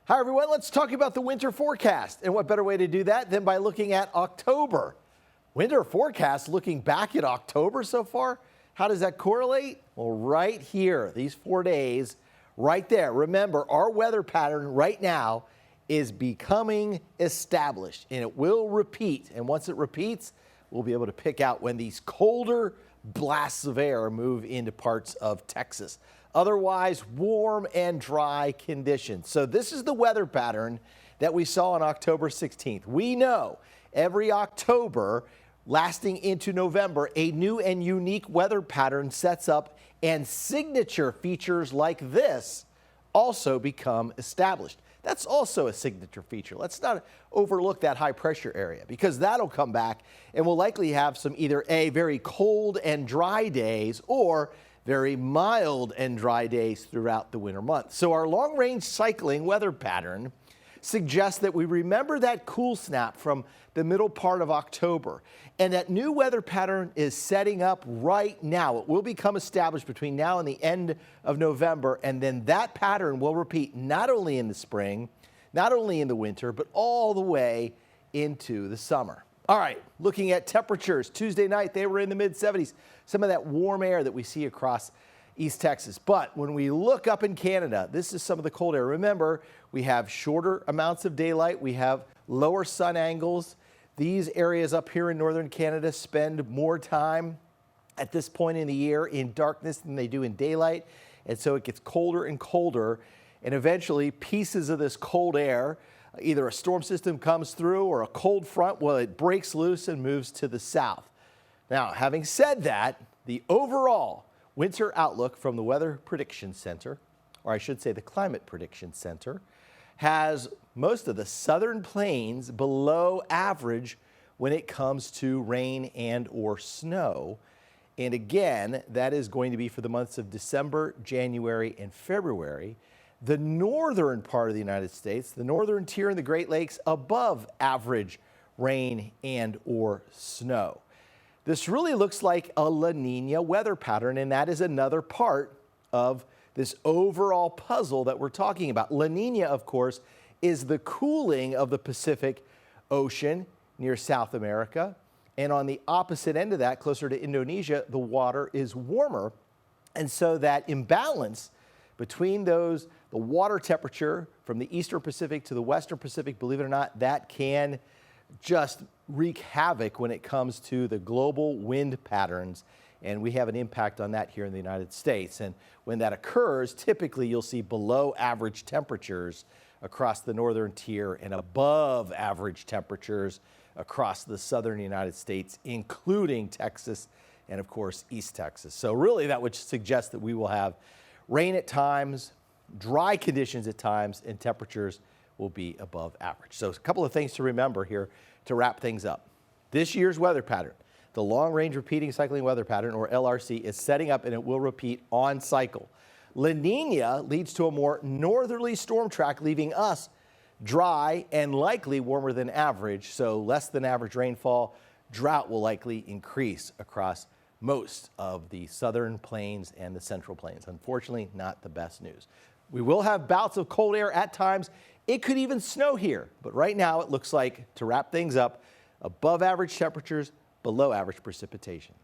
Hi everyone, let's talk about the winter forecast. And what better way to do that than by looking at October. Winter forecast looking back at October so far. How does that correlate? Well, right here, these 4 days, right there. Remember, our weather pattern right now is becoming established and it will repeat. And once it repeats, we'll be able to pick out when these colder blasts of air move into parts of Texas. Otherwise, warm and dry conditions. So this is the weather pattern that we saw on October 16th. We know every October lasting into November, a new and unique weather pattern sets up and signature features like this also become established. That's also a signature feature. Let's not overlook that high pressure area because that'll come back and we'll likely have some either very cold and dry days or very mild and dry days throughout the winter months. So our long-range cycling weather pattern suggests that we remember that cool snap from the middle part of October. And that new weather pattern is setting up right now. It will become established between now and the end of November. And then that pattern will repeat not only in the spring, not only in the winter, but all the way into the summer. All right, looking at temperatures. Tuesday night, they were in the mid-70s. Some of that warm air that we see across East Texas. But when we look up in Canada, this is some of the cold air. Remember, we have shorter amounts of daylight. We have lower sun angles. These areas up here in northern Canada spend more time at this point in the year in darkness than they do in daylight. And so it gets colder and colder. And eventually, pieces of this cold air, either a storm system comes through or a cold front, well, it breaks loose and moves to the south. Now, having said that, the overall winter outlook from the Weather Prediction Center, or I should say the Climate Prediction Center, has most of the southern plains below average when it comes to rain and or snow. And again, that is going to be for the months of December, January, and February. The northern part of the United States, the northern tier in the Great Lakes, above average rain and or snow. This really looks like a La Nina weather pattern, and that is another part of this overall puzzle that we're talking about. La Nina, of course, is the cooling of the Pacific Ocean near South America. And on the opposite end of that, closer to Indonesia, the water is warmer. And so that imbalance between the water temperature from the Eastern Pacific to the Western Pacific, believe it or not, that can just wreak havoc when it comes to the global wind patterns. And we have an impact on that here in the United States. And when that occurs, typically you'll see below average temperatures across the northern tier and above average temperatures across the southern United States, including Texas and, of course, East Texas. So really that would suggest that we will have rain at times, dry conditions at times, and temperatures will be above average. So a couple of things to remember here to wrap things up. This year's weather pattern, the long-range repeating cycling weather pattern, or LRC, is setting up and it will repeat on cycle. La Nina leads to a more northerly storm track, leaving us dry and likely warmer than average, so less than average rainfall. Drought will likely increase across most of the southern plains and the central plains. Unfortunately, not the best news. We will have bouts of cold air at times. It could even snow here, but right now it looks like, to wrap things up, above average temperatures, below average precipitation.